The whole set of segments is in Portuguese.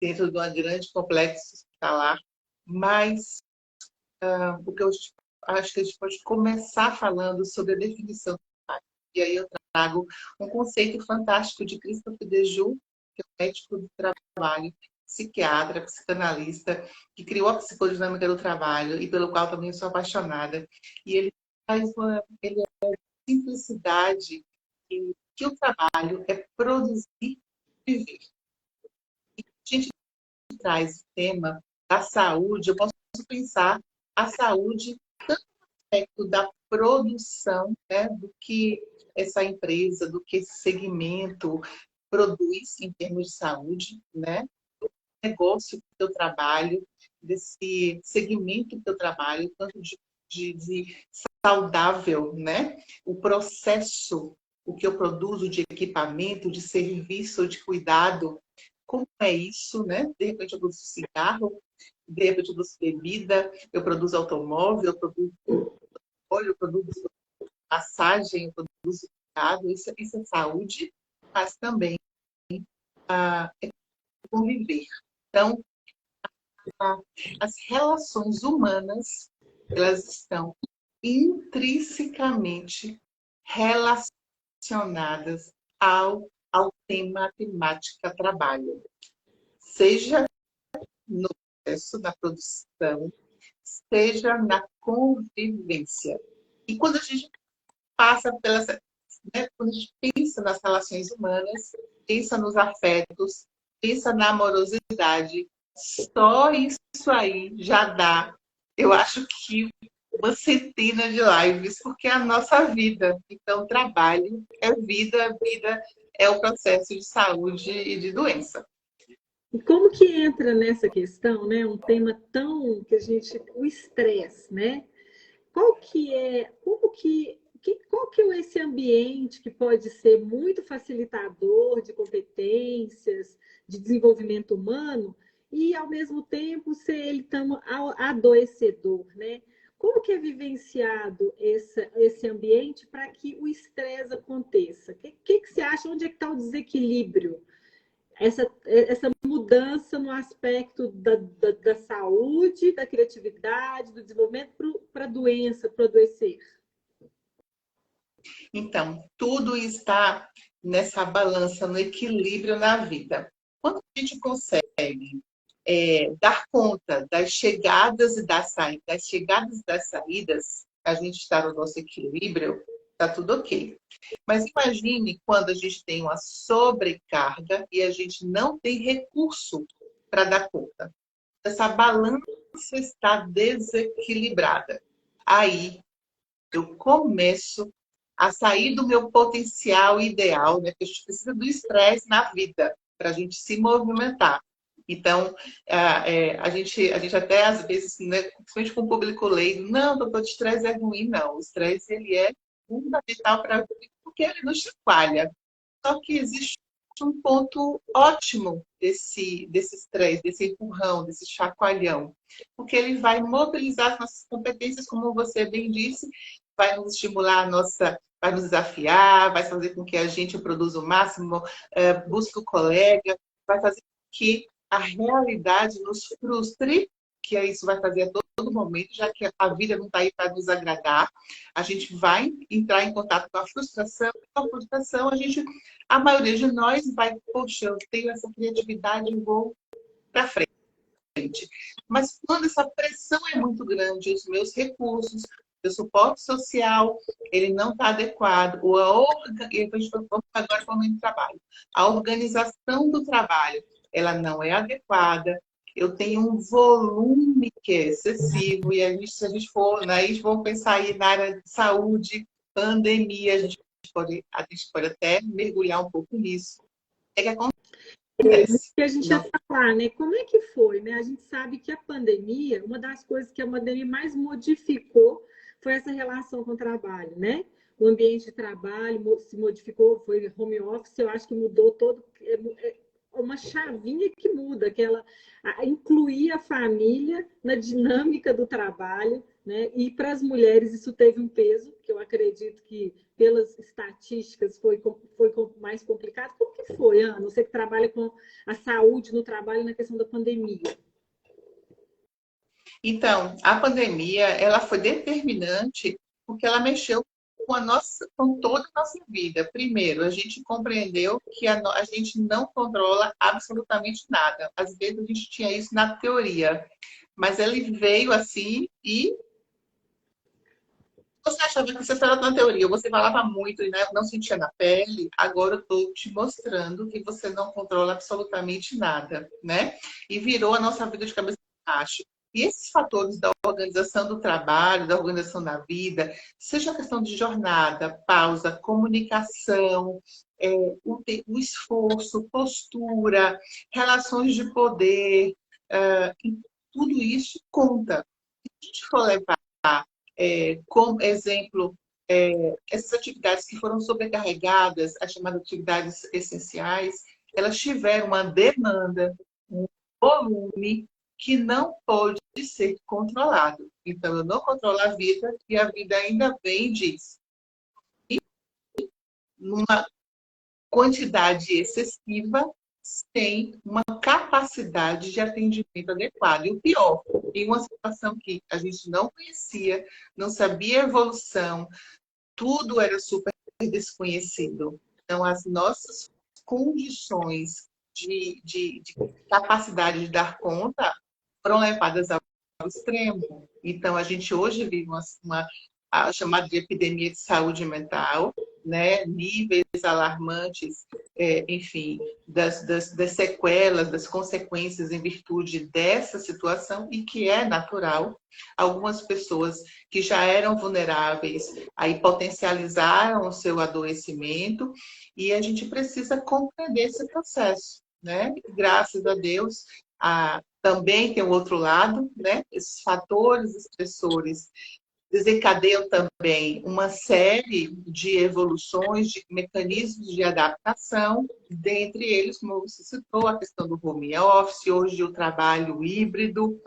dentro de uma grande complexo hospitalar, mas o que eu acho que a gente pode começar falando sobre a definição do trabalho. E aí eu trago um conceito fantástico de Christophe Dejoux, que é um médico do trabalho, psiquiatra, psicanalista, que criou a psicodinâmica do trabalho e pelo qual também eu sou apaixonada. E ele traz uma simplicidade que o trabalho é produzir e viver. E a gente traz o tema da saúde, eu posso pensar a saúde tanto no aspecto da produção, né, do que essa empresa, do que esse segmento produz em termos de saúde, né? Do negócio que eu trabalho, desse segmento que eu trabalho, tanto de saudável, né? O processo, o que eu produzo de equipamento, de serviço, de cuidado, como é isso, né? De repente eu produzo cigarro, de repente eu produzo bebida, eu produzo automóvel, eu produzo óleo, eu produzo massagem, eu produzo cuidado, isso é saúde, mas também é conviver. Então, as relações humanas, elas estão intrinsecamente relacionadas ao tema temática trabalho. Seja no processo da produção, seja na convivência. E quando a gente passa pelas, né, quando a gente pensa nas relações humanas, pensa nos afetos, pensa na amorosidade, só isso aí já dá, eu acho que uma centena de lives, porque é a nossa vida. Então, trabalho é vida, vida é o processo de saúde e de doença. E como que entra nessa questão, né? Um tema tão que a gente, o estresse, né? Qual que é, qual que é esse ambiente que pode ser muito facilitador de competências, de desenvolvimento humano e ao mesmo tempo ser ele tão adoecedor, né? Como que é vivenciado esse ambiente para que o estresse aconteça? O que você acha? Onde é que está o desequilíbrio? Essa mudança no aspecto da saúde, da criatividade, do desenvolvimento para a doença, para o adoecer. Então, tudo está nessa balança, no equilíbrio na vida. Quando a gente consegue dar conta das chegadas e das saídas, a gente está no nosso equilíbrio, está tudo ok. Mas imagine quando a gente tem uma sobrecarga e a gente não tem recurso para dar conta. Essa balança está desequilibrada. Aí eu começo a sair do meu potencial ideal, né? Porque a gente precisa do estresse na vida para a gente se movimentar. Então, a gente até às vezes, né, principalmente com o público leigo, não, doutor, o estresse é ruim, não. O estresse ele é fundamental para a vida porque ele nos chacoalha. Só que existe um ponto ótimo desse estresse, desse empurrão, desse chacoalhão, porque ele vai mobilizar as nossas competências, como você bem disse, vai nos estimular a nossa, vai nos desafiar, vai fazer com que a gente produza o máximo, busque o colega, vai fazer com que a realidade nos frustre, que isso vai fazer a todo momento, já que a vida não está aí para nos agradar. A gente vai entrar em contato com a frustração, e com a frustração a maioria de nós vai, poxa, eu tenho essa criatividade, eu vou para frente. Mas quando essa pressão é muito grande, os meus recursos, o suporte social, ele não está adequado, vamos agora para o momento do trabalho. A organização do trabalho, ela não é adequada, eu tenho um volume que é excessivo, e se a gente for, né, vamos pensar aí na área de saúde, pandemia, a gente pode até mergulhar um pouco nisso. O que acontece? Que a gente ia falar, né? Como é que foi, né? A gente sabe que a pandemia, uma das coisas que a pandemia mais modificou foi essa relação com o trabalho, né? O ambiente de trabalho se modificou, foi home office, eu acho que mudou todo, uma chavinha que muda, incluir a família na dinâmica do trabalho, né? E para as mulheres isso teve um peso, que eu acredito que, pelas estatísticas, foi mais complicado. Como que foi, Ana? Você que trabalha com a saúde no trabalho na questão da pandemia. Então, a pandemia, ela foi determinante porque ela mexeu com toda a nossa vida. Primeiro, a gente compreendeu que a gente não controla absolutamente nada. Às vezes a gente tinha isso na teoria, mas ele veio assim e você achava que você estava na teoria, você falava muito e não sentia na pele, agora eu estou te mostrando que você não controla absolutamente nada, né? E virou a nossa vida de cabeça para baixo. E esses fatores da organização do trabalho, da organização da vida, seja a questão de jornada, pausa, comunicação, o esforço, postura, relações de poder, tudo isso conta. Se a gente for levar como exemplo, essas atividades que foram sobrecarregadas, as chamadas atividades essenciais, elas tiveram uma demanda, um volume que não pode ser controlado. Então, eu não controlo a vida e a vida ainda vem disso. E numa quantidade excessiva, sem uma capacidade de atendimento adequado. E o pior, em uma situação que a gente não conhecia, não sabia a evolução, tudo era super desconhecido. Então, as nossas condições de capacidade de dar conta foram levadas ao extremo. Então, a gente hoje vive a chamada de epidemia de saúde mental, né? Níveis alarmantes, enfim, das sequelas, das consequências em virtude dessa situação e que é natural. Algumas pessoas que já eram vulneráveis aí potencializaram o seu adoecimento e a gente precisa compreender esse processo, né? Graças a Deus, também tem o outro lado, né? Esses fatores estressores desencadeiam também uma série de evoluções, de mecanismos de adaptação, dentre eles, como você citou, a questão do home office, hoje o trabalho híbrido,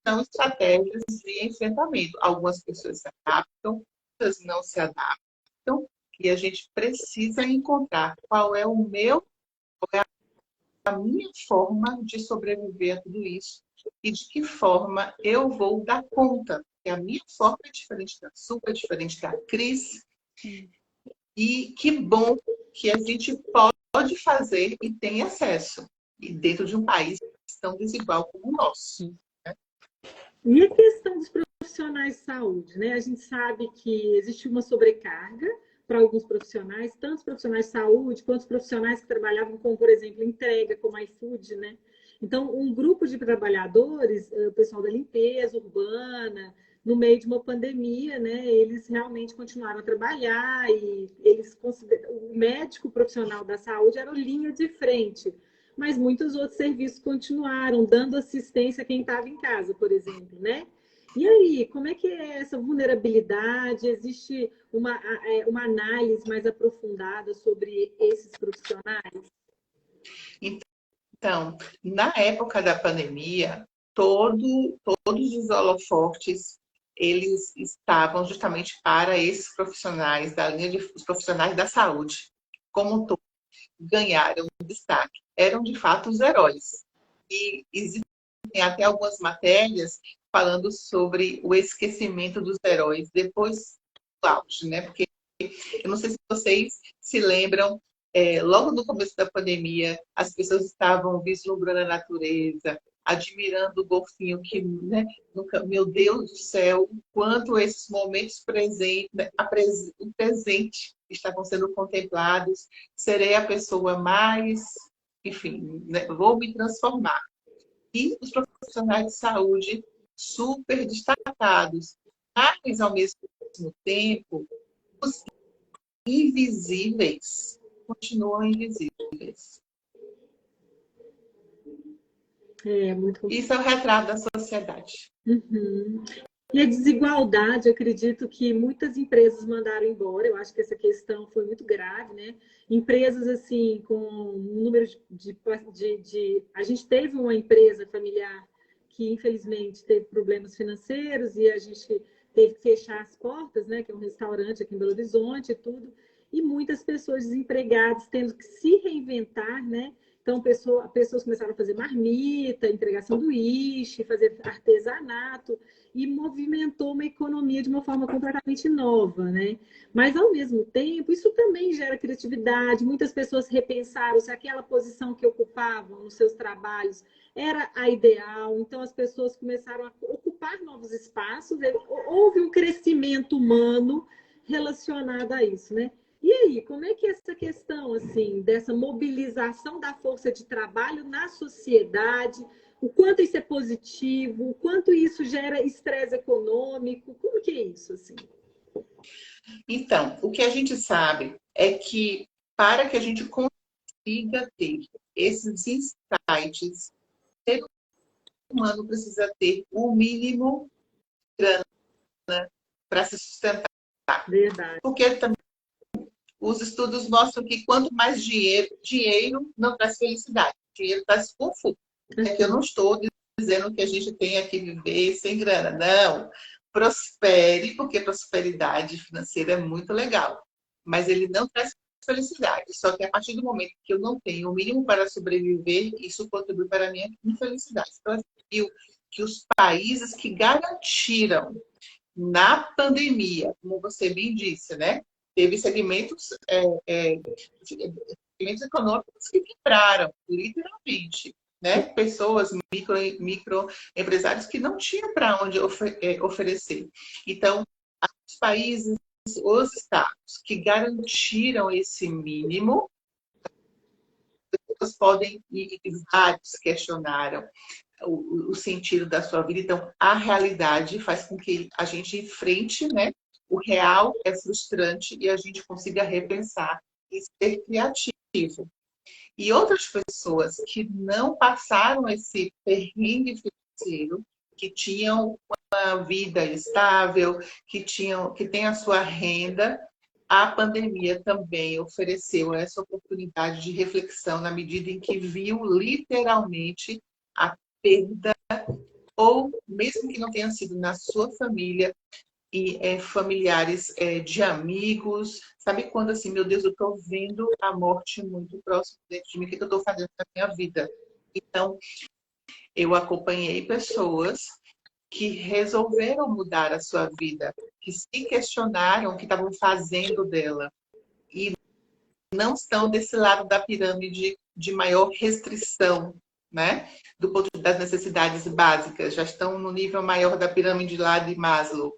são estratégias de enfrentamento. Algumas pessoas se adaptam, outras não se adaptam, e a gente precisa encontrar qual é a minha forma de sobreviver a tudo isso e de que forma eu vou dar conta. Porque a minha forma é diferente da sua, é diferente da Cris. E que bom que a gente pode fazer e tem acesso. E dentro de um país tão desigual como o nosso. Né? E a questão dos profissionais de saúde, né? A gente sabe que existe uma sobrecarga para alguns profissionais, tanto os profissionais de saúde quanto os profissionais que trabalhavam com, por exemplo, entrega, como iFood, né? Então, um grupo de trabalhadores, o pessoal da limpeza urbana, no meio de uma pandemia, né, eles realmente continuaram a trabalhar e eles o médico profissional da saúde era a linha de frente, mas muitos outros serviços continuaram dando assistência a quem estava em casa, por exemplo, né? E aí, como é que é essa vulnerabilidade? Existe uma análise mais aprofundada sobre esses profissionais? Então, na época da pandemia, todos os holofortes eles estavam justamente para esses profissionais da linha os profissionais da saúde, como todos ganharam destaque. Eram de fato os heróis. E existem até algumas matérias falando sobre o esquecimento dos heróis depois do auge, né? Porque eu não sei se vocês se lembram, logo no começo da pandemia, as pessoas estavam vislumbrando a natureza, admirando o golfinho que, né, meu Deus do céu, quanto esses momentos presentes, né, o presente estavam sendo contemplados, serei a pessoa mais, enfim, né, vou me transformar. E os profissionais de saúde super destacados, mas ao mesmo tempo, os invisíveis continuam invisíveis. Muito complicado. Isso é o retrato da sociedade. Uhum. E a desigualdade, acredito que muitas empresas mandaram embora. Eu acho que essa questão foi muito grave, né? Empresas assim, com um número A gente teve uma empresa familiar que, infelizmente, teve problemas financeiros e a gente teve que fechar as portas, né? Que é um restaurante aqui em Belo Horizonte e tudo. E muitas pessoas desempregadas tendo que se reinventar, né? Então, pessoas começaram a fazer marmita, entregar sanduíche, fazer artesanato, e movimentou uma economia de uma forma completamente nova, né? Mas, ao mesmo tempo, isso também gera criatividade. Muitas pessoas repensaram se aquela posição que ocupavam nos seus trabalhos era a ideal. Então, as pessoas começaram a ocupar novos espaços. Houve um crescimento humano relacionado a isso, né? E aí, como é que essa questão, assim, dessa mobilização da força de trabalho na sociedade, o quanto isso é positivo, o quanto isso gera estresse econômico, como que é isso, assim? Então, o que a gente sabe é que para que a gente consiga ter esses insights, o ser humano precisa ter o mínimo de grana para se sustentar. Verdade. Porque também os estudos mostram que quanto mais dinheiro não traz felicidade, dinheiro traz conforto. É que eu não estou dizendo que a gente tenha que viver sem grana, não. Prospere, porque prosperidade financeira é muito legal, mas ele não traz felicidade. Só que a partir do momento que eu não tenho o mínimo para sobreviver, isso contribui para a minha infelicidade. Então, a gente viu que os países que garantiram na pandemia, como você bem disse, né? Teve segmentos econômicos que quebraram, literalmente. Né? Pessoas, microempresários que não tinham para onde oferecer. Então, os países, os estados que garantiram esse mínimo, pessoas podem, e vários questionaram o sentido da sua vida. Então, a realidade faz com que a gente enfrente, né? O real é frustrante e a gente consiga repensar e ser criativo. E outras pessoas que não passaram esse perrengue financeiro, que tinham uma vida estável, que têm a sua renda, a pandemia também ofereceu essa oportunidade de reflexão na medida em que viu literalmente a perda, ou mesmo que não tenha sido na sua família, e familiares de amigos. Sabe quando assim, meu Deus, eu estou vendo a morte muito próximo dentro de mim, o que eu estou fazendo na minha vida? Então, eu acompanhei pessoas que resolveram mudar a sua vida, que se questionaram o que estavam fazendo dela e não estão desse lado da pirâmide de maior restrição, né? Do ponto das necessidades básicas, já estão no nível maior da pirâmide lá de Maslow.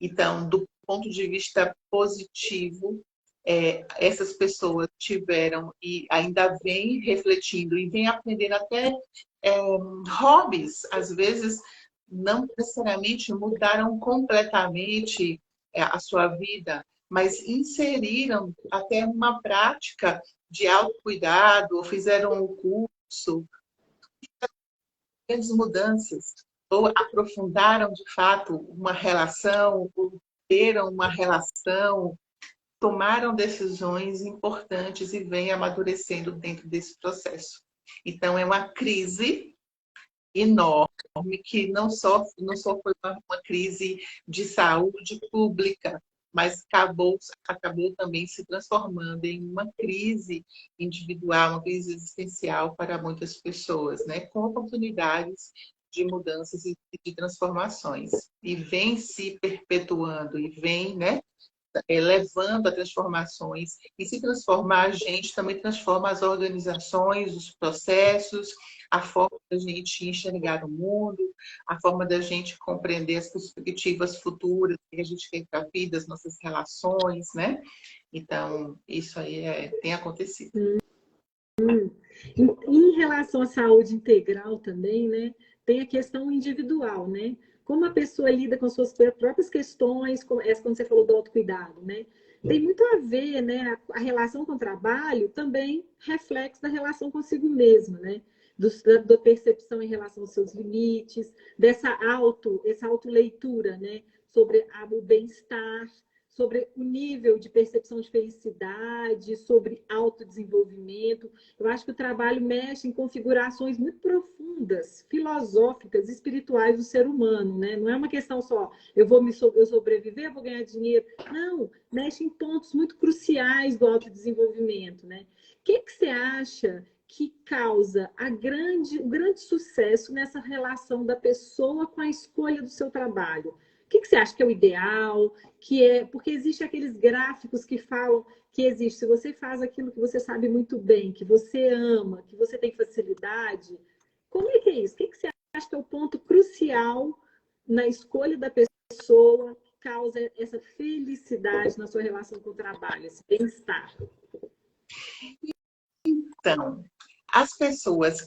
Então, do ponto de vista positivo, essas pessoas tiveram e ainda vêm refletindo e vêm aprendendo até hobbies. Às vezes, não necessariamente mudaram completamente a sua vida, mas inseriram até uma prática de autocuidado, ou fizeram um curso, grandes mudanças, ou aprofundaram de fato uma relação, ou teram uma relação, tomaram decisões importantes e vêm amadurecendo dentro desse processo. Então, é uma crise enorme, que não só foi uma crise de saúde pública, mas acabou também se transformando em uma crise individual, uma crise existencial para muitas pessoas, né? Com oportunidades de mudanças e de transformações. E vem se perpetuando, e vem, né, levando a transformações. E se transformar a gente, também transforma as organizações, os processos, a forma da gente enxergar o mundo, a forma da gente compreender as perspectivas futuras que a gente quer para a vida, as nossas relações, né? Então, isso aí tem acontecido. Em relação à saúde integral também, né, tem a questão individual, né? Como a pessoa lida com suas próprias questões, como essa quando você falou do autocuidado, né? Tem muito a ver, né? A relação com o trabalho também reflexo da relação consigo mesma, né? Da percepção em relação aos seus limites, essa autoleitura, né? Sobre o bem-estar, sobre o nível de percepção de felicidade, sobre autodesenvolvimento. Eu acho que o trabalho mexe em configurações muito profundas profundas, filosóficas, espirituais do ser humano, né? Não é uma questão só, eu sobreviver, vou ganhar dinheiro. Não, mexe em pontos muito cruciais do autodesenvolvimento, né? O que você acha que causa o grande sucesso nessa relação da pessoa com a escolha do seu trabalho? O que você acha que é o ideal? Porque existem aqueles gráficos que falam que existe. Se você faz aquilo que você sabe muito bem, que você ama, que você tem facilidade, como é que é isso? O que você acha que é o ponto crucial na escolha da pessoa que causa essa felicidade na sua relação com o trabalho, esse bem-estar? Então, as pessoas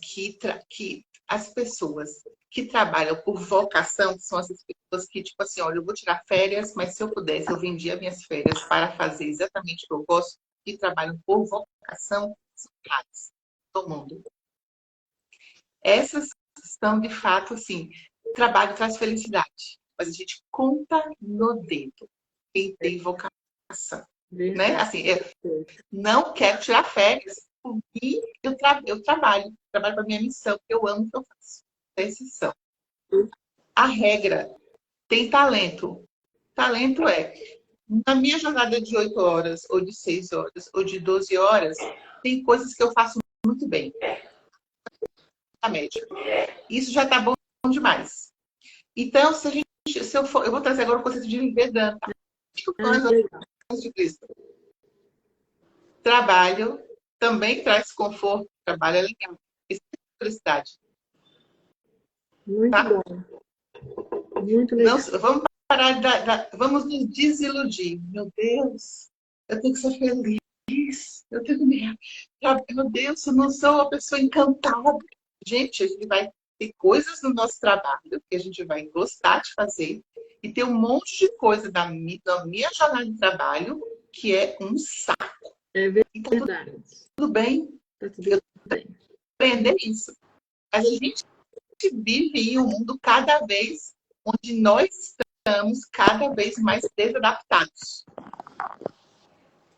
que trabalham por vocação são essas pessoas que, tipo assim, olha, eu vou tirar férias, mas se eu pudesse, eu vendia minhas férias para fazer exatamente o que eu gosto, e trabalham por vocação, são raras do mundo. Essas são, de fato, assim, o trabalho traz felicidade, mas a gente conta no dedo quem tem vocação. Né? Assim, eu não quero tirar férias. Por mim, eu trabalho para a minha missão, porque eu amo o que eu faço. Exceção. A regra tem talento. Talento é, na minha jornada de 8 horas, ou de 6 horas, ou de 12 horas, tem coisas que eu faço muito bem. Na média. Isso já está bom demais. Então, se eu vou trazer agora o conceito de Vedanta. De Cristo. Trabalho também traz conforto, trabalho é legal. Isso é felicidade. Muito tá? bom. Muito legal. Não, vamos parar vamos nos desiludir. Meu Deus, eu tenho que ser feliz. Eu tenho que meu Deus, eu não sou uma pessoa encantada. Gente, a gente vai ter coisas no nosso trabalho que a gente vai gostar de fazer e ter um monte de coisa da minha jornada de trabalho que é um saco. É verdade. Então, tudo bem. Tá tudo bem. Aprender isso. Mas a gente vive em um mundo cada vez onde nós estamos cada vez mais desadaptados.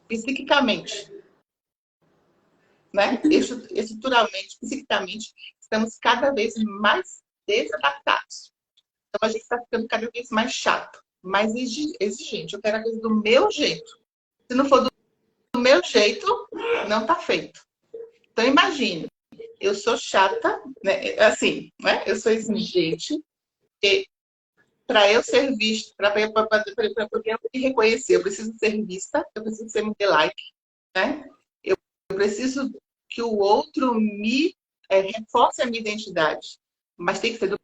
Psiquicamente. Né? Estruturalmente, psiquicamente, estamos cada vez mais desadaptados. Então a gente está ficando cada vez mais chato, mais exigente. Eu quero a coisa do meu jeito. Se não for do meu jeito, não está feito. Então imagine, eu sou chata, né? Assim, né? Eu sou exigente, e para eu ser vista, para eu me reconhecer, eu preciso ser vista, eu preciso ser me dê like, né? Eu preciso que o outro me reforce a minha identidade, mas tem que ser do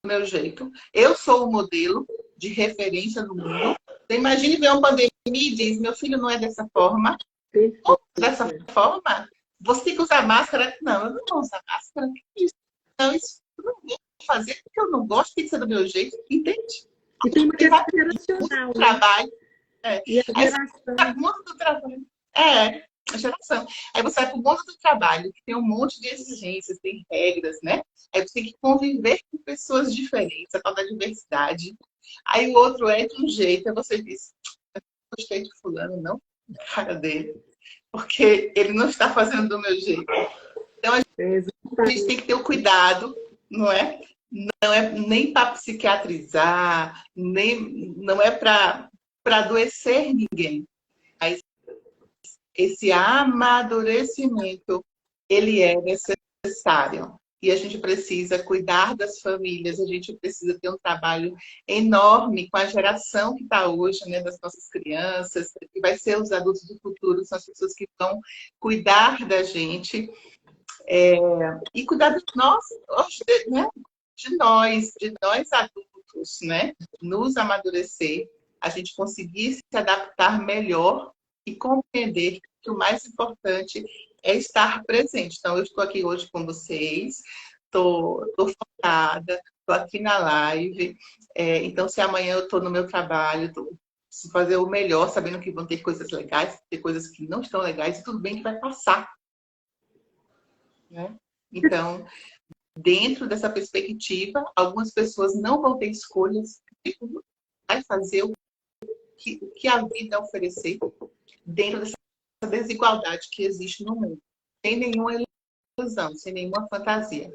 meu jeito. Eu sou o modelo de referência no mundo. Você imagine ver uma pandemia e diz, meu filho não é dessa forma. Ou dessa forma, você tem que usar máscara. Não, eu não vou usar máscara. Não, isso eu não vou fazer porque eu não gosto, tem que ser do meu jeito. Entende? E tem uma questão geracional. Trabalho. E a geração. Aí, o mundo do trabalho. A geração. Aí você vai para o mundo do trabalho, que tem um monte de exigências, tem regras, né? Aí você tem que conviver com pessoas diferentes, a tal da diversidade. Aí o outro é de um jeito, aí você diz, eu gostei de fulano, não, cara dele, porque ele não está fazendo do meu jeito. Então a gente tem que ter o cuidado, não é? Não é nem para psiquiatrizar, não é para adoecer ninguém. Mas esse amadurecimento, ele é necessário. E a gente precisa cuidar das famílias, a gente precisa ter um trabalho enorme com a geração que está hoje, né, das nossas crianças, que vai ser os adultos do futuro, são as pessoas que vão cuidar da gente e cuidar de nós, né, de nós adultos, né, nos amadurecer, a gente conseguir se adaptar melhor e compreender que o mais importante é estar presente. Então, eu estou aqui hoje com vocês, estou focada, estou aqui na live. Então, se amanhã eu estou no meu trabalho, estou fazer o melhor, sabendo que vão ter coisas legais, ter coisas que não estão legais, e tudo bem que vai passar. Né? Então, dentro dessa perspectiva, algumas pessoas não vão ter escolhas, vai fazer o que a vida oferecer dentro dessa desigualdade que existe no mundo, sem nenhuma ilusão, sem nenhuma fantasia.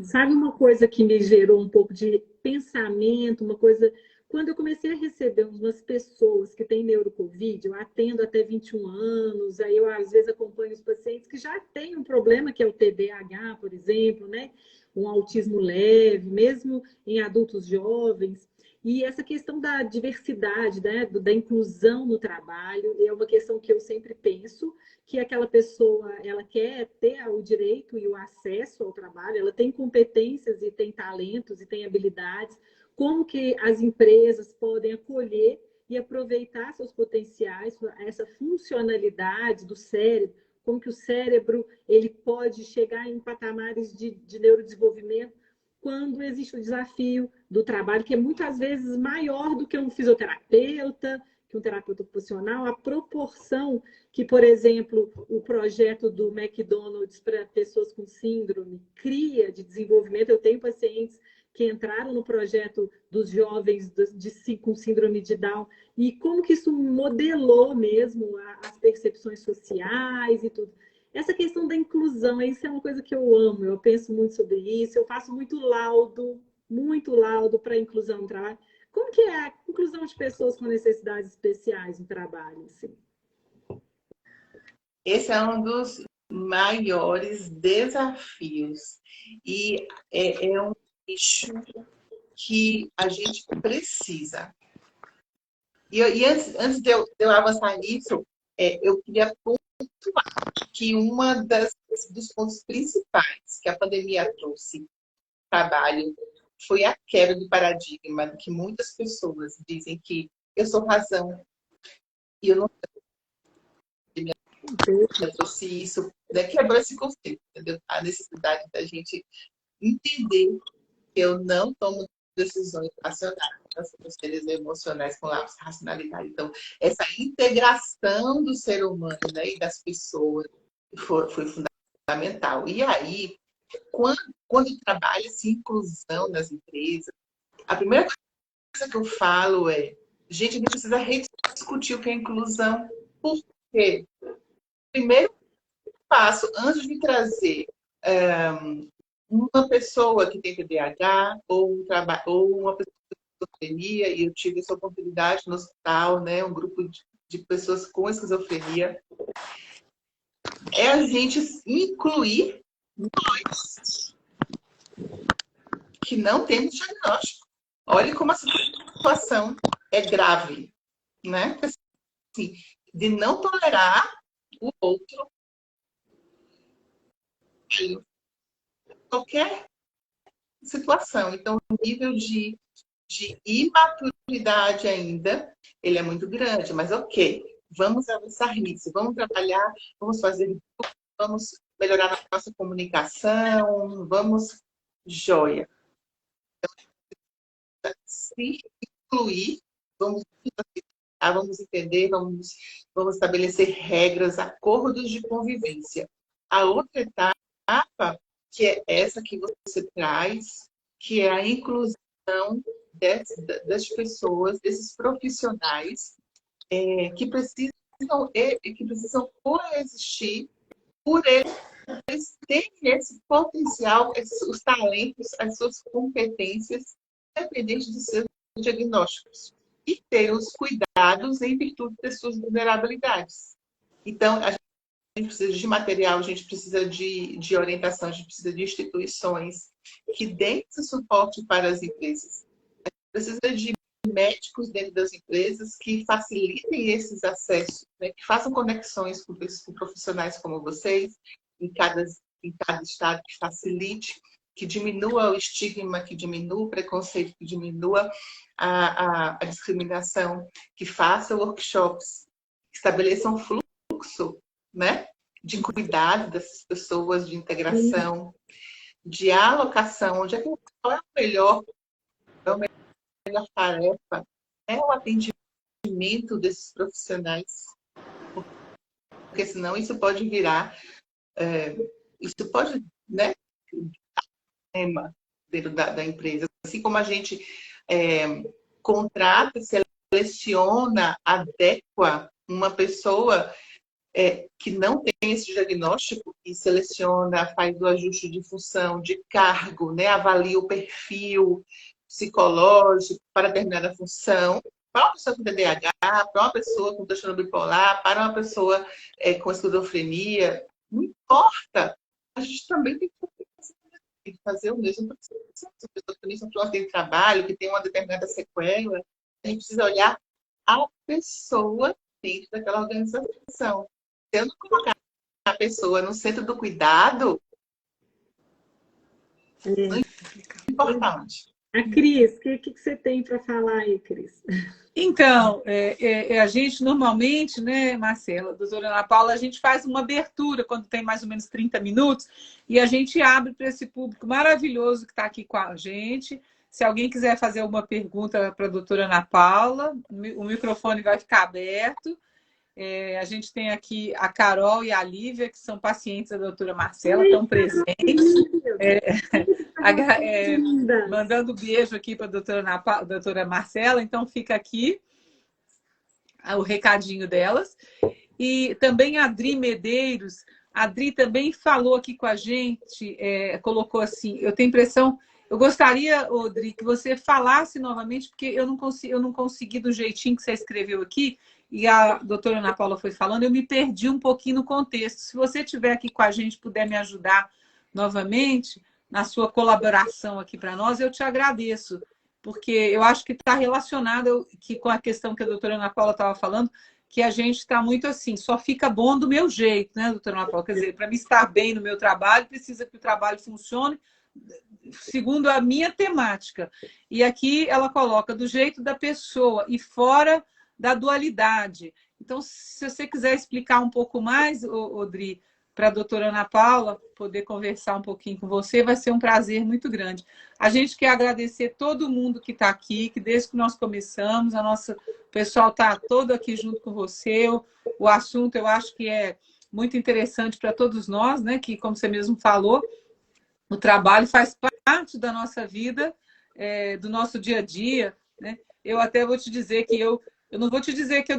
Sabe uma coisa que me gerou um pouco de pensamento, uma coisa. Quando eu comecei a receber umas pessoas que têm neurocovid, eu atendo até 21 anos, aí eu às vezes acompanho os pacientes que já têm um problema, que é o TDAH, por exemplo, né? Um autismo leve, mesmo em adultos jovens. E essa questão da diversidade, né? Da inclusão no trabalho, é uma questão que eu sempre penso, que aquela pessoa ela quer ter o direito e o acesso ao trabalho, ela tem competências e tem talentos e tem habilidades, como que as empresas podem acolher e aproveitar seus potenciais, essa funcionalidade do cérebro, como que o cérebro ele pode chegar em patamares de neurodesenvolvimento quando existe o desafio do trabalho, que é muitas vezes maior do que um fisioterapeuta, que um terapeuta ocupacional, a proporção que, por exemplo, o projeto do McDonald's para pessoas com síndrome cria de desenvolvimento. Eu tenho pacientes que entraram no projeto dos jovens com síndrome de Down, e como que isso modelou mesmo as percepções sociais e tudo. Essa questão da inclusão, isso é uma coisa que eu amo, eu penso muito sobre isso, eu faço muito laudo para inclusão no trabalho. Como que é a inclusão de pessoas com necessidades especiais no trabalho? Assim? Esse é um dos maiores desafios. E é um eixo que a gente precisa. E antes de eu avançar nisso, eu queria pontuar que dos pontos principais que a pandemia trouxe no trabalho foi a quebra do paradigma, que muitas pessoas dizem que eu sou razão e eu não trouxe isso, né? Quebrou esse conceito, entendeu? A necessidade da gente entender que eu não tomo decisões racionais, nós somos seres emocionais com racionalidade. Então, essa integração do ser humano, né, e das pessoas foi fundamental. E aí, quando trabalha-se inclusão nas empresas, a primeira coisa que eu falo é, gente, a gente precisa rediscutir o que é inclusão. Por quê? Primeiro passo, antes de trazer uma pessoa que tem TDAH ou uma pessoa com esquizofrenia, e eu tive essa oportunidade no hospital, né, um grupo de pessoas com esquizofrenia, é a gente incluir nós que não temos diagnóstico. Olha como a situação é grave, né? Assim, de não tolerar o outro, qualquer situação. Então, o nível de imaturidade ainda, ele é muito grande, mas ok, vamos avançar nisso, vamos trabalhar, vamos fazer, vamos melhorar a nossa comunicação, vamos, joia. Então, se incluir, vamos entender, vamos estabelecer regras, acordos de convivência. A outra etapa, que é essa que você traz, que é a inclusão das pessoas, desses profissionais que precisam coexistir por eles terem esse potencial, os talentos, as suas competências, independente dos seus diagnósticos, e ter os cuidados em virtude das suas vulnerabilidades. Então, a gente precisa de material, a gente precisa de orientação, a gente precisa de instituições que deem esse suporte para as empresas. A gente precisa de médicos dentro das empresas que facilitem esses acessos, né? Que façam conexões com profissionais como vocês, em cada estado, que facilite, que diminua o estigma, que diminua o preconceito, que diminua a discriminação, que faça workshops, que estabeleçam fluxo, né, de cuidado dessas pessoas, de integração, de alocação, qual é a melhor tarefa, é o atendimento desses profissionais, porque senão isso pode virar, isso pode, né, tema dentro da empresa. Assim como a gente contrata, seleciona, adequa uma pessoa, que não tem esse diagnóstico e seleciona, faz o ajuste de função, de cargo, né? Avalia o perfil psicológico para determinada função, para uma pessoa com TDAH, para uma pessoa com transtorno bipolar, para uma pessoa com esquizofrenia, não importa. A gente também tem que fazer o mesmo processo. As pessoas também são pessoas que têm trabalho, que têm uma determinada sequela. A gente precisa olhar a pessoa dentro daquela organização. Se eu não colocar a pessoa no centro do cuidado, não importa onde. A Cris, o que você tem para falar aí, Cris? Então, a gente normalmente, né, Marcela, doutora Ana Paula, a gente faz uma abertura quando tem mais ou menos 30 minutos e a gente abre para esse público maravilhoso que está aqui com a gente. Se alguém quiser fazer alguma pergunta para a doutora Ana Paula, o microfone vai ficar aberto. A gente tem aqui a Carol e a Lívia, que são pacientes da doutora Marcela, estão presentes. Mandando beijo aqui para a doutora Marcela, então fica aqui o recadinho delas. E também a Adri Medeiros, a Adri também falou aqui com a gente, colocou assim, eu tenho impressão, eu gostaria, Adri, que você falasse novamente, porque eu não consegui do jeitinho que você escreveu aqui, e a doutora Ana Paula foi falando, eu me perdi um pouquinho no contexto. Se você estiver aqui com a gente, puder me ajudar novamente na sua colaboração aqui para nós, eu te agradeço, porque eu acho que está relacionado com a questão que a doutora Ana Paula estava falando, que a gente está muito assim, só fica bom do meu jeito, né, doutora Ana Paula? Quer dizer, para me estar bem no meu trabalho, precisa que o trabalho funcione segundo a minha temática. E aqui ela coloca do jeito da pessoa e fora da dualidade. Então, se você quiser explicar um pouco mais, Odri, para a doutora Ana Paula, poder conversar um pouquinho com você, vai ser um prazer muito grande. A gente quer agradecer todo mundo que está aqui, que desde que nós começamos, o pessoal está todo aqui junto com você. O assunto, eu acho que é muito interessante para todos nós, né? Que, como você mesmo falou, o trabalho faz parte da nossa vida, do nosso dia a dia, né? Eu até vou te dizer que eu não vou te dizer que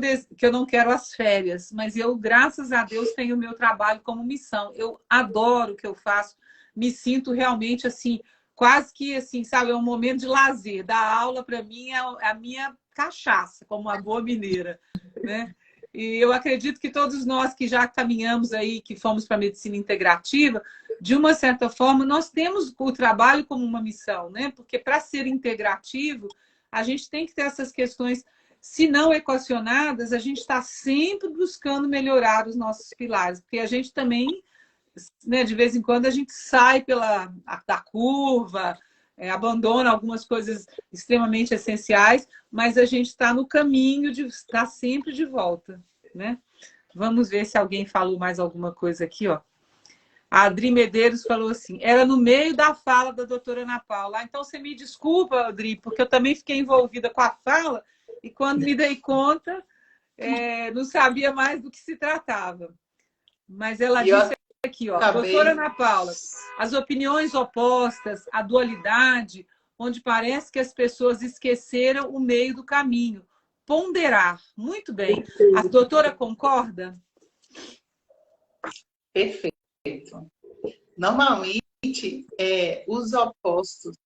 eu não quero as férias, mas eu, graças a Deus, tenho o meu trabalho como missão. Eu adoro o que eu faço, me sinto realmente assim, quase que assim, sabe, é um momento de lazer. Dar aula, para mim, é a minha cachaça, como uma boa mineira, né? E eu acredito que todos nós que já caminhamos aí, que fomos para a medicina integrativa, de uma certa forma, nós temos o trabalho como uma missão, né? Porque para ser integrativo, a gente tem que ter essas questões, se não equacionadas, a gente está sempre buscando melhorar os nossos pilares, porque a gente também, né, de vez em quando, a gente sai da curva, abandona algumas coisas extremamente essenciais, mas a gente está no caminho de estar sempre de volta, né? Vamos ver se alguém falou mais alguma coisa aqui, ó. A Adri Medeiros falou assim, era no meio da fala da doutora Ana Paula. Então, você me desculpa, Adri, porque eu também fiquei envolvida com a fala e quando me dei conta, não sabia mais do que se tratava. Mas ela disse aqui, ó, doutora Ana Paula, as opiniões opostas, a dualidade, onde parece que as pessoas esqueceram o meio do caminho. Ponderar. Muito bem. A doutora concorda? Perfeito. Normalmente, os opostos,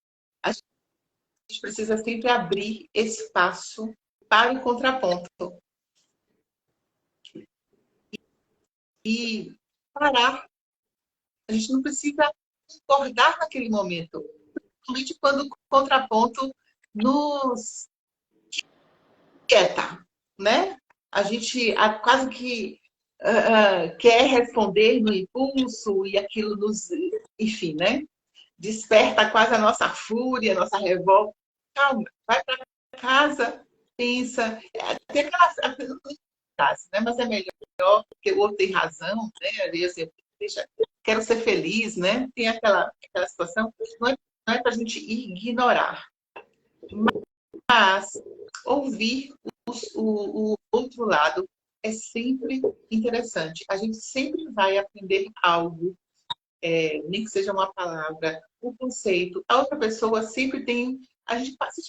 a gente precisa sempre abrir espaço para o contraponto. E parar. A gente não precisa concordar naquele momento. Principalmente quando o contraponto nos quieta, né? A gente quase que quer responder no impulso e aquilo nos, enfim, né? Desperta quase a nossa fúria, a nossa revolta. Calma, vai para casa, pensa. Tem aquela frase, né? Mas é melhor porque o outro tem razão, né? Às vezes, quero ser feliz, né? Tem aquela situação. Não é para a gente ignorar, mas ouvir o outro lado é sempre interessante. A gente sempre vai aprender algo, nem que seja uma palavra, um conceito. A outra pessoa sempre tem... A gente passa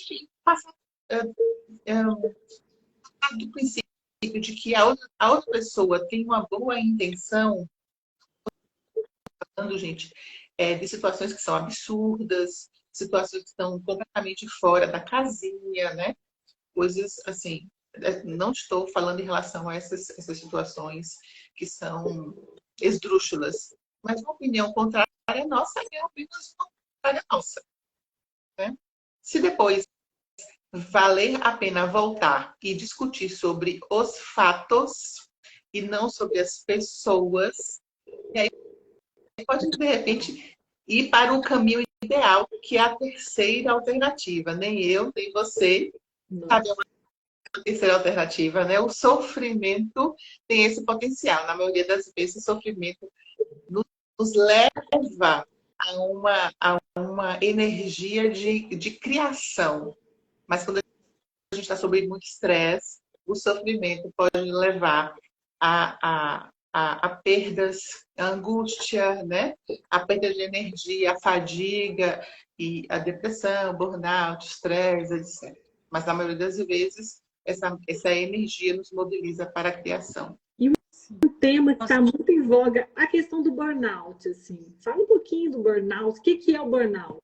do princípio de que a outra pessoa tem uma boa intenção, falando, gente, de situações que são absurdas, situações que estão completamente fora da casinha, né? Coisas assim, não estou falando em relação a essas situações que são esdrúxulas, mas uma opinião contrária nossa é uma opinião contrária nossa, né? Se depois valer a pena voltar e discutir sobre os fatos e não sobre as pessoas, e aí pode, de repente, ir para o caminho ideal, que é a terceira alternativa. Nem eu, nem você sabe a terceira alternativa, né? O sofrimento tem esse potencial. Na maioria das vezes, o sofrimento nos leva a uma energia de criação. Mas quando a gente está sob muito estresse, o sofrimento pode levar a perdas, a angústia, né? A perda de energia, a fadiga, e a depressão, burnout, estresse, etc. Mas na maioria das vezes, essa energia nos mobiliza para a criação. Um tema que está muito em voga, a questão do burnout, assim. Fala um pouquinho do burnout. O que é o burnout?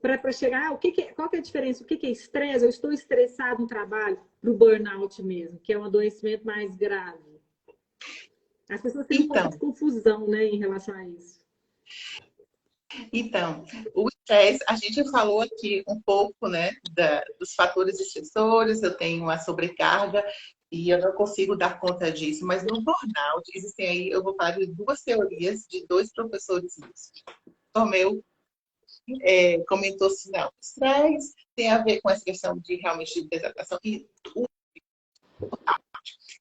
Para chegar, qual que é a diferença? O que é estresse? Eu estou estressado no trabalho, para o burnout mesmo, que é um adoecimento mais grave. As pessoas têm um pouco de confusão, né, em relação a isso. Então, o estresse, a gente falou aqui um pouco, né, dos fatores estressores. Eu tenho uma sobrecarga e eu não consigo dar conta disso, mas no burnout existem aí, eu vou falar de duas teorias de dois professores meus. O meu comentou assim, não, o estresse tem a ver com essa questão de realmente de desadaptação. E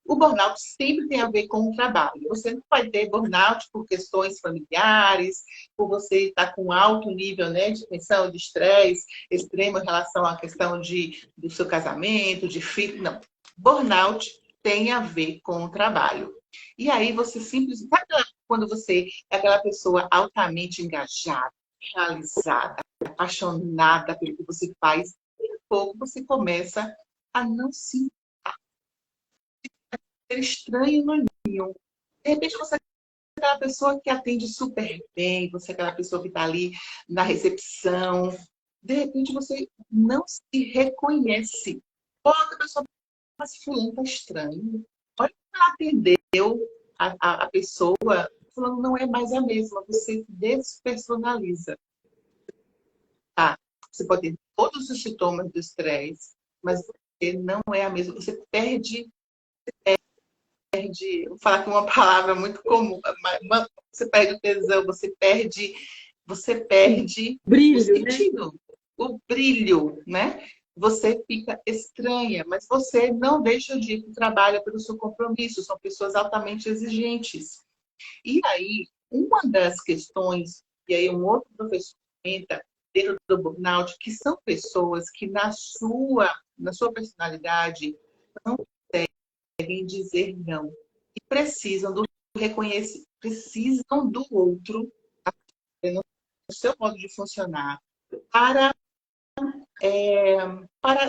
o burnout sempre tem a ver com o trabalho. Você não vai ter burnout por questões familiares, por você estar com alto nível, né, de tensão, de estresse extremo em relação à questão do seu casamento, de filho. Não. Burnout tem a ver com o trabalho. E aí você simplesmente... Sabe quando você é aquela pessoa altamente engajada, realizada, apaixonada pelo que você faz, e a pouco você começa a não se ser estranho no ninho. De repente você é aquela pessoa que atende super bem, você é aquela pessoa que está ali na recepção. De repente você não se reconhece. Outra pessoa, mas fulano está estranho. Olha como ela atendeu a pessoa, fulano não é mais a mesma. Você se despersonaliza. Tá? Você pode ter todos os sintomas do estresse, mas você não é a mesma. Você perde, vou falar com uma palavra muito comum, você perde o tesão, você perde brilho, o sentido, né? O brilho, né? Você fica estranha, mas você não deixa de ir para o trabalho pelo seu compromisso. São pessoas altamente exigentes. E aí, uma das questões, e aí um outro professor comenta dentro do burnout, que são pessoas que na sua personalidade não conseguem dizer não. E precisam do reconhecimento, precisam do outro, no seu modo de funcionar, para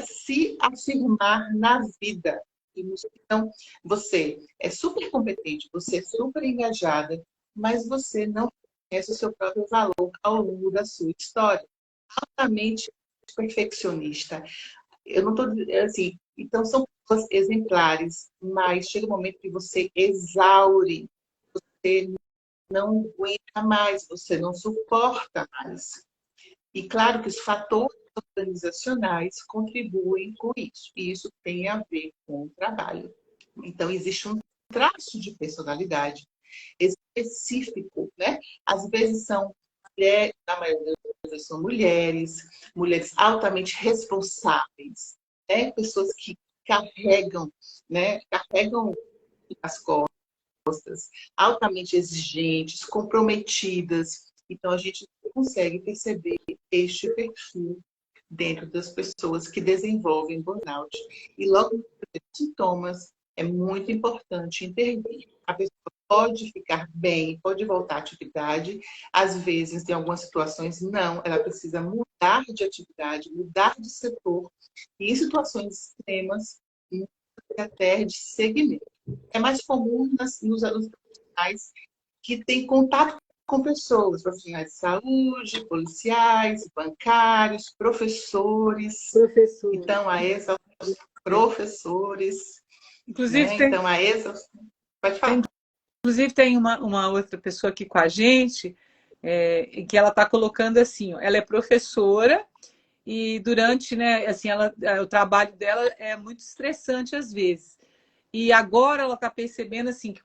se afirmar na vida. Então, você é super competente, você é super engajada, mas você não conhece o seu próprio valor ao longo da sua história. Altamente perfeccionista. Eu não estou assim, então são pessoas exemplares, mas chega um momento que você exaure, você não aguenta mais, você não suporta mais. E claro que os fatores organizacionais contribuem com isso. E isso tem a ver com o trabalho. Então, existe um traço de personalidade específico, né? Às vezes são mulheres, na maioria das vezes são mulheres altamente responsáveis, né? Pessoas que carregam, né? Carregam as costas, altamente exigentes, comprometidas. Então, a gente consegue perceber este perfil dentro das pessoas que desenvolvem burnout. E logo nos primeiros sintomas, é muito importante intervir. A pessoa pode ficar bem, pode voltar à atividade. Às vezes, em algumas situações, não. Ela precisa mudar de atividade, mudar de setor. E em situações extremas, até de segmento. É mais comum nos profissionais que têm contato com pessoas, profissionais de saúde, policiais, bancários, professores. Professor. Então, professores. Inclusive, Né? Então, pode falar. Inclusive, tem uma outra pessoa aqui com a gente, que ela está colocando assim, ó, ela é professora e durante, né, assim, o trabalho dela é muito estressante às vezes. E agora ela está percebendo assim, que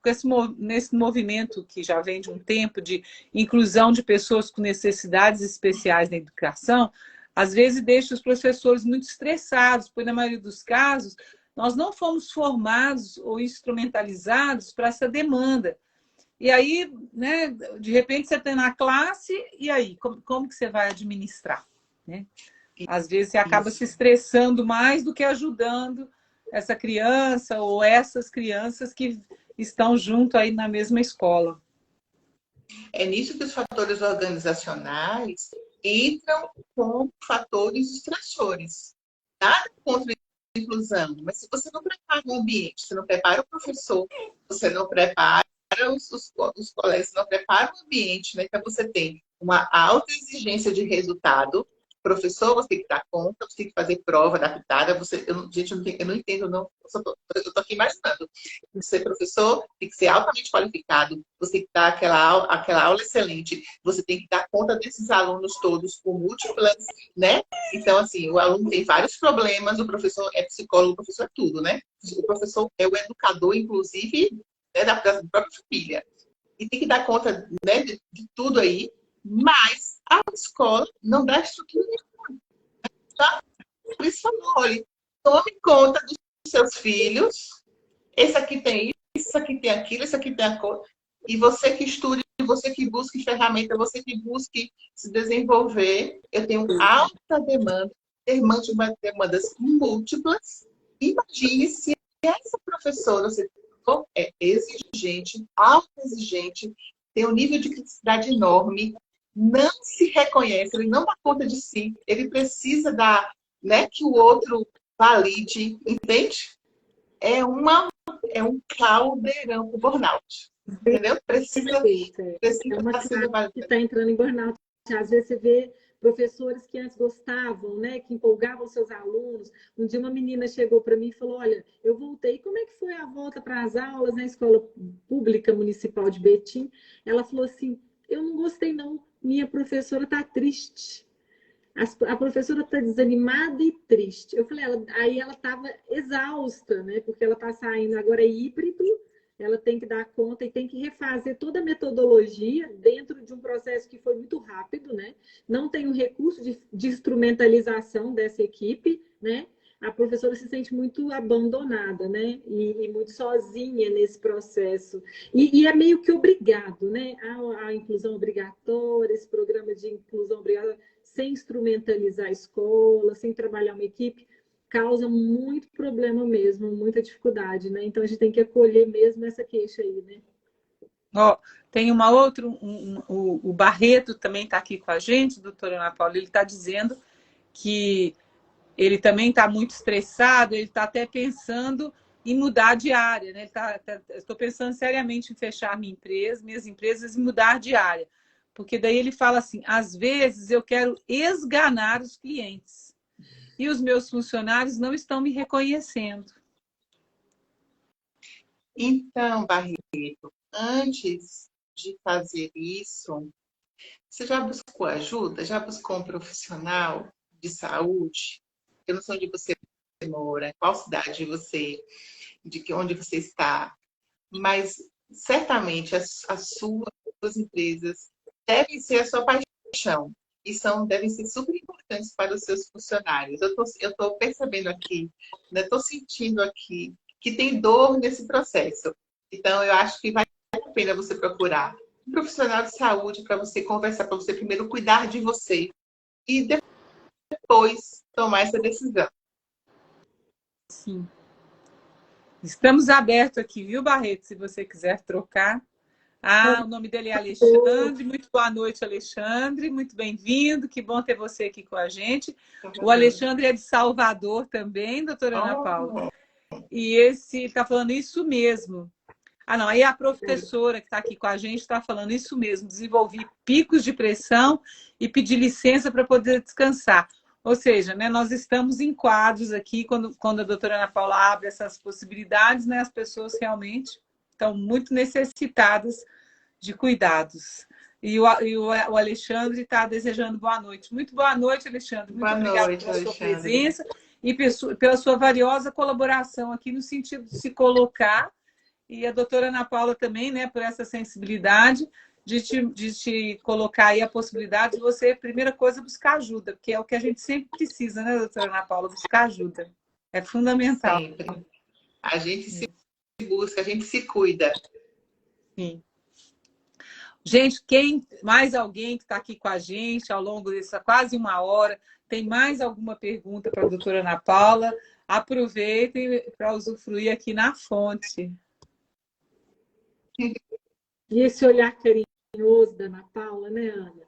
nesse movimento que já vem de um tempo de inclusão de pessoas com necessidades especiais na educação, às vezes deixa os professores muito estressados, porque na maioria dos casos nós não fomos formados ou instrumentalizados para essa demanda. E aí, né, de repente você está na classe, e aí, como que você vai administrar? Né? Às vezes você acaba se estressando mais do que ajudando essa criança ou essas crianças que estão junto aí na mesma escola. É nisso que os fatores organizacionais entram como fatores estressores. Nada contra a inclusão, mas se você não prepara o ambiente, você não prepara o professor, você não prepara os colegas, não prepara o ambiente, né? Então você tem uma alta exigência de resultado. Professor, você tem que dar conta, você tem que fazer prova adaptada. Eu não entendo, não. Eu estou aqui imaginando. Ser professor tem que ser altamente qualificado, você tem que dar aquela aula excelente, você tem que dar conta desses alunos todos com múltiplas, né? Então, assim, o aluno tem vários problemas, o professor é psicólogo, o professor é tudo, né? O professor é o educador, inclusive, né, da própria família. E tem que dar conta, né, de tudo aí, mas a escola não dá estrutura nenhuma. Tá? Por isso, olha, tome conta dos seus filhos. Esse aqui tem isso aqui tem aquilo, esse aqui tem aquilo. E você que estude, você que busque ferramenta, você que busque se desenvolver. Eu tenho alta demanda, demandas múltiplas. Imagine se essa professora é exigente, alta exigente, tem um nível de criticidade enorme, não se reconhece, ele não dá conta de si, ele precisa que o outro valide, entende? É um caldeirão pro burnout. Entendeu? Precisa é uma classe que está entrando em burnout. Às vezes você vê professores que antes gostavam, né, que empolgavam seus alunos. Um dia uma menina chegou para mim e falou: olha, eu voltei, como é que foi a volta para as aulas na escola pública municipal de Betim? Ela falou assim: eu não gostei não, minha professora está triste. A professora está desanimada e triste. Eu falei, aí ela estava exausta, né? Porque ela está saindo agora híbrido, ela tem que dar conta e tem que refazer toda a metodologia dentro de um processo que foi muito rápido, né? Não tem um recurso de instrumentalização dessa equipe, né? A professora se sente muito abandonada, né? E muito sozinha nesse processo. E é meio que obrigado, né? A inclusão obrigatória, esse programa de inclusão obrigatória, sem instrumentalizar a escola, sem trabalhar uma equipe, causa muito problema mesmo, muita dificuldade, né? Então a gente tem que acolher mesmo essa queixa aí, né? Ó, tem uma outra, o Barreto também está aqui com a gente, doutora Ana Paula, ele está dizendo que ele também está muito estressado, ele está até pensando em mudar de área, né? Estou pensando seriamente em fechar minhas empresas e mudar de área. Porque daí ele fala assim, às vezes eu quero esganar os clientes e os meus funcionários não estão me reconhecendo. Então, Barreto, antes de fazer isso, você já buscou ajuda? Já buscou um profissional de saúde? Eu não sei onde você mora, qual cidade onde você está, mas certamente as suas empresas devem ser a sua paixão e devem ser super importantes para os seus funcionários. Eu estou percebendo aqui, estou sentindo aqui que tem dor nesse processo. Então, eu acho que vale a pena você procurar um profissional de saúde para você conversar, para você primeiro cuidar de você e depois tomar essa decisão. Sim. Estamos abertos aqui, viu, Barreto? Se você quiser trocar. O nome dele é Alexandre. Muito boa noite, Alexandre. Muito bem-vindo. Que bom ter você aqui com a gente. O Alexandre é de Salvador também, doutora Ana Paula. E esse está falando isso mesmo. Ah, não, aí a professora que está aqui com a gente está falando isso mesmo, desenvolvi picos de pressão e pedir licença para poder descansar. Ou seja, né, nós estamos em quadros aqui, quando a doutora Ana Paula abre essas possibilidades, né, as pessoas realmente estão muito necessitadas de cuidados. E o Alexandre está desejando boa noite. Muito boa noite, Alexandre. Muito obrigada pela sua presença e pela sua valiosa colaboração aqui no sentido de se colocar. E a doutora Ana Paula também, né, por essa sensibilidade de te colocar aí a possibilidade de você, primeira coisa, buscar ajuda, porque é o que a gente sempre precisa, né, doutora Ana Paula? Buscar ajuda. É fundamental. Sempre. A gente se busca, a gente se cuida. Sim. Gente, mais alguém que está aqui com a gente ao longo dessa quase uma hora, tem mais alguma pergunta para a doutora Ana Paula? Aproveitem para usufruir aqui na fonte. E esse olhar carinhoso da Ana Paula, né, Ana?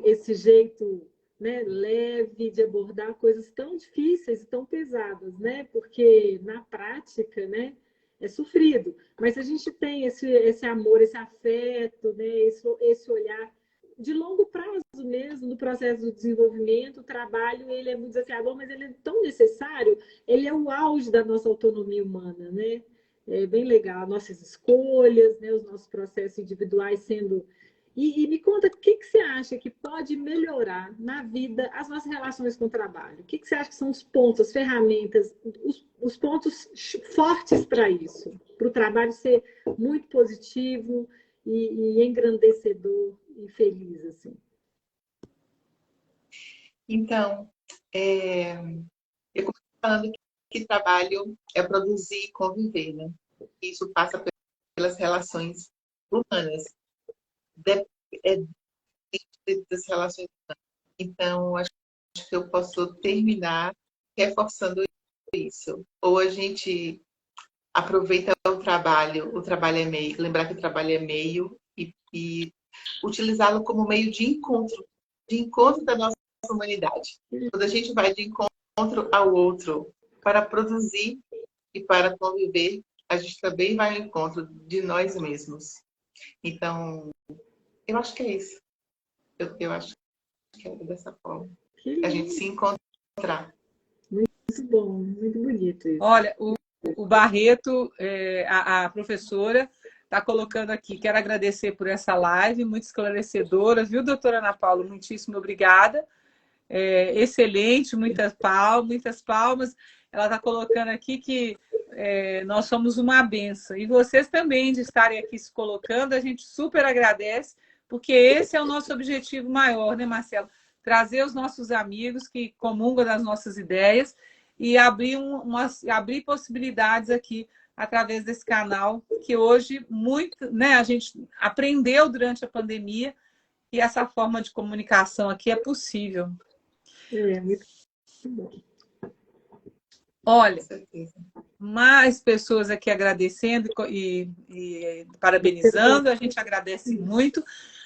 Esse jeito, né, leve de abordar coisas tão difíceis e tão pesadas, né? Porque na prática, né, é sofrido. Mas a gente tem esse amor, esse afeto, né, esse olhar de longo prazo mesmo no processo do desenvolvimento. O trabalho, ele é muito desafiador, mas ele é tão necessário, ele é o auge da nossa autonomia humana, né? É bem legal, nossas escolhas, né, os nossos processos individuais sendo... E me conta, o que você acha que pode melhorar na vida as nossas relações com o trabalho? O que você acha que são os pontos, as ferramentas, os pontos fortes para isso? Para o trabalho ser muito positivo e engrandecedor e feliz, assim. Então, eu comecei falando que trabalho é produzir e conviver, né? Isso passa pelas relações humanas, das relações humanas. Então, acho que eu posso terminar reforçando isso. Ou a gente aproveita o trabalho é meio, lembrar que o trabalho é meio e utilizá-lo como meio de encontro da nossa humanidade. Quando a gente vai de encontro ao outro para produzir e para conviver, a gente também vai ao encontro de nós mesmos. Então, eu acho que é isso. Eu acho que é dessa forma. A gente se encontrar. Muito bom, muito bonito isso. Olha, o Barreto, a professora, está colocando aqui. Quero agradecer por essa live, muito esclarecedora, viu, doutora Ana Paula? Muitíssimo obrigada. Excelente, muitas palmas. Ela está colocando aqui que nós somos uma benção. E vocês também, de estarem aqui se colocando, a gente super agradece, porque esse é o nosso objetivo maior, né, Marcelo? Trazer os nossos amigos que comungam das nossas ideias e abrir possibilidades aqui através desse canal, que hoje muito, né, a gente aprendeu durante a pandemia que essa forma de comunicação aqui é possível. Muito bom. Olha, mais pessoas aqui agradecendo e parabenizando, a gente agradece muito.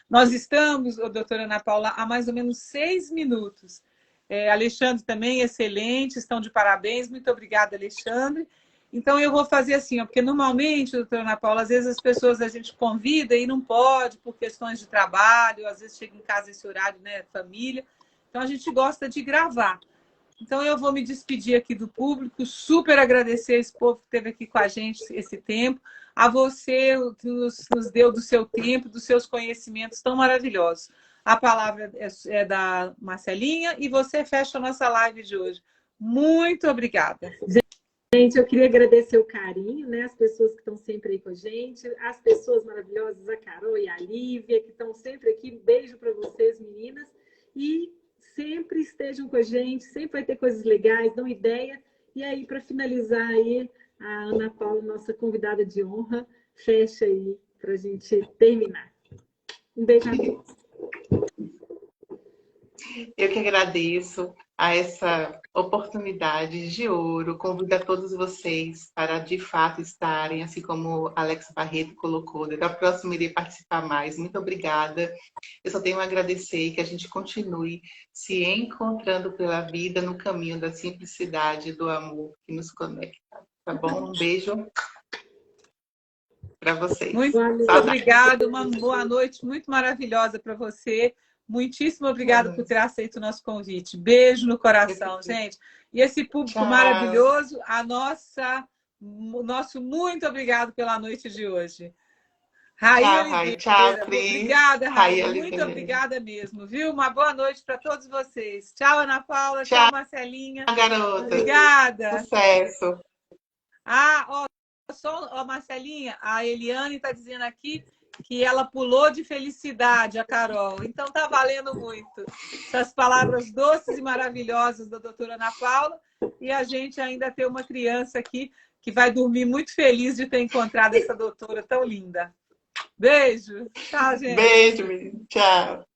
Nós estamos, doutora Ana Paula, há mais ou menos 6 minutos. Alexandre também, excelente, estão de parabéns. Muito obrigada, Alexandre. Então, eu vou fazer assim, porque normalmente, doutora Ana Paula, às vezes as pessoas a gente convida e não pode por questões de trabalho, às vezes chega em casa esse horário, né, família. Então, a gente gosta de gravar. Então, eu vou me despedir aqui do público, super agradecer esse povo que esteve aqui com a gente esse tempo, a você que nos deu do seu tempo, dos seus conhecimentos tão maravilhosos. A palavra é da Marcelinha e você fecha a nossa live de hoje. Muito obrigada. Gente, eu queria agradecer o carinho, né? As pessoas que estão sempre aí com a gente, as pessoas maravilhosas, a Carol e a Lívia, que estão sempre aqui. Beijo para vocês, meninas. E sempre estejam com a gente, sempre vai ter coisas legais, dão ideia. E aí, para finalizar aí, a Ana Paula, nossa convidada de honra, fecha aí para a gente terminar. Um beijo a todos. Eu que agradeço a essa oportunidade de ouro. Convido a todos vocês para, de fato, estarem, assim como Alex Barreto colocou. Da próxima irei participar mais. Muito obrigada. Eu só tenho a agradecer e que a gente continue se encontrando pela vida no caminho da simplicidade e do amor que nos conecta. tá bom? Um beijo para vocês. Muito obrigada, uma boa noite muito maravilhosa para você. Muitíssimo obrigada por ter aceito o nosso convite. Beijo no coração, gente. E esse público maravilhoso, o nosso muito obrigado pela noite de hoje. Raí Oliveira. Tchau, Cris. Obrigada, Raí. Muito obrigada mesmo, viu? Uma boa noite para todos vocês. Tchau, Ana Paula. Tchau, Marcelinha. Tchau, garota. Obrigada. Sucesso. Marcelinha, a Eliane está dizendo aqui que ela pulou de felicidade, a Carol. Então tá valendo muito. Essas palavras doces e maravilhosas da doutora Ana Paula. E a gente ainda tem uma criança aqui que vai dormir muito feliz de ter encontrado essa doutora tão linda. Beijo. Tchau, gente. Beijo, menino. Tchau.